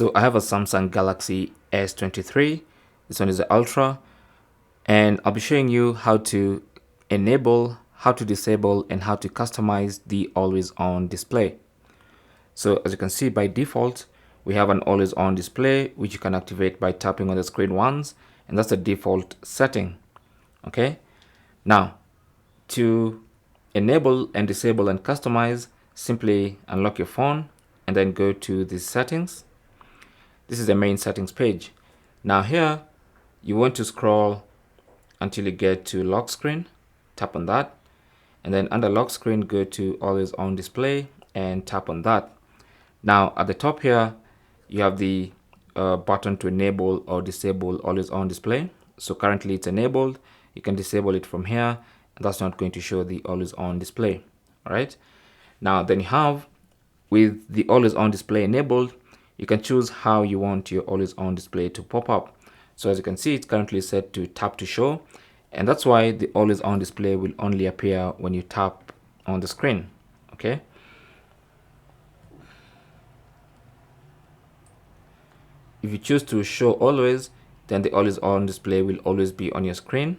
So I have a Samsung Galaxy S23. This one is the Ultra, and I'll be showing you how to enable, how to disable, and how to customize the always on display. So as you can see, by default, we have an always on display, which you can activate by tapping on the screen once, and that's the default setting. Okay. Now, to enable and disable and customize, simply unlock your phone and then go to the settings. This is the main settings page. Now here, you want to scroll until you get to lock screen. Tap on that. And then under lock screen, go to always on display and tap on that. Now at the top here, you have the button to enable or disable always on display. So currently it's enabled. You can disable it from here, and that's not going to show the always on display. All right. Now then you have, with the always on display enabled, you can choose how you want your always on display to pop up. So as you can see, it's currently set to tap to show, and that's why the always on display will only appear when you tap on the screen. Okay. If you choose to show always, then the always on display will always be on your screen.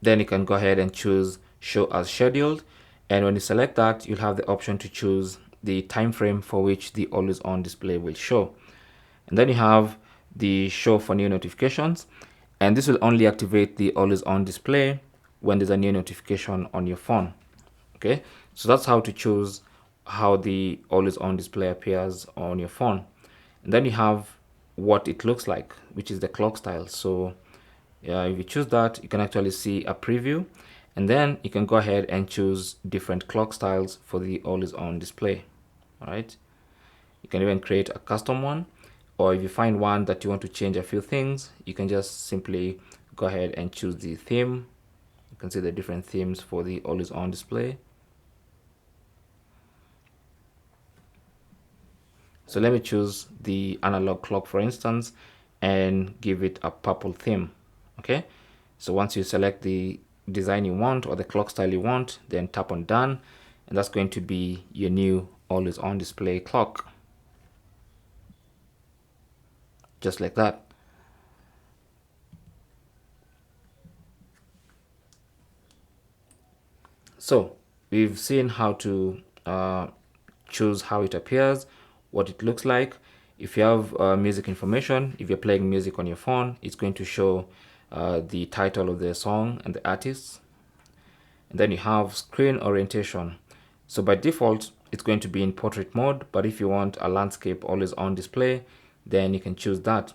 Then you can go ahead and choose show as scheduled, and when you select that, you'll have the option to choose the time frame for which the always on display will show. And then you have the show for new notifications, and this will only activate the always on display when there's a new notification on your phone. Okay, so that's how to choose how the always on display appears on your phone. And then you have what it looks like, which is the clock style. So if you choose that, you can actually see a preview, and then you can go ahead and choose different clock styles for the always on display. All right, you can even create a custom one, or if you find one that you want to change a few things, you can just simply go ahead and choose the theme. You can see the different themes for the always on display. So let me choose the analog clock, for instance, and give it a purple theme. Okay, so once you select the design you want or the clock style you want, then tap on done, and that's going to be your new always on display clock, just like that. So we've seen how to choose how it appears, what it looks like. If you have music information, if you're playing music on your phone, it's going to show the title of the song and the artists. And then you have screen orientation. So by default, it's going to be in portrait mode, but if you want a landscape always on display, then you can choose that.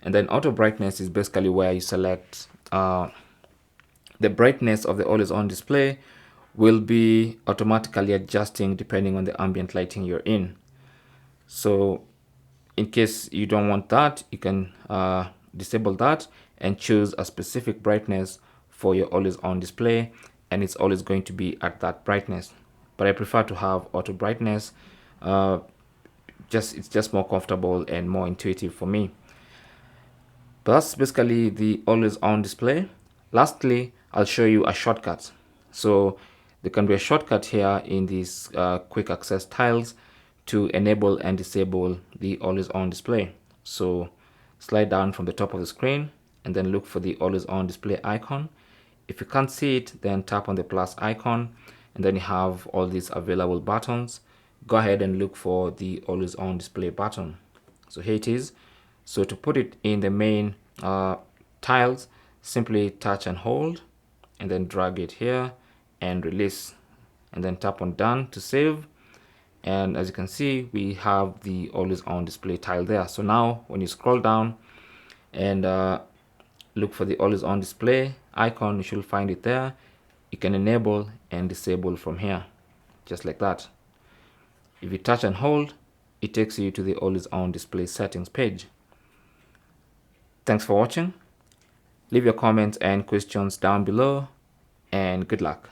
And then auto brightness is basically where you select the brightness of the always on display will be automatically adjusting depending on the ambient lighting you're in. So in case you don't want that, you can disable that and choose a specific brightness for your always on display, and it's always going to be at that brightness. But I prefer to have auto brightness. It's just more comfortable and more intuitive for me. But that's basically the always on display. Lastly, I'll show you a shortcut. So there can be a shortcut here in these quick access tiles to enable and disable the always on display. So slide down from the top of the screen and then look for the always on display icon. If you can't see it, then tap on the plus icon, and then you have all these available buttons. Go ahead and look for the always on display button. So here it is. So to put it in the main tiles, simply touch and hold and then drag it here and release, and then tap on done to save. And as you can see, we have the always on display tile there. So now when you scroll down and look for the always on display icon, you should find it there. You can enable and disable from here, just like that. If you touch and hold, it takes you to the always on display settings page. Thanks for watching. Leave your comments and questions down below, and good luck.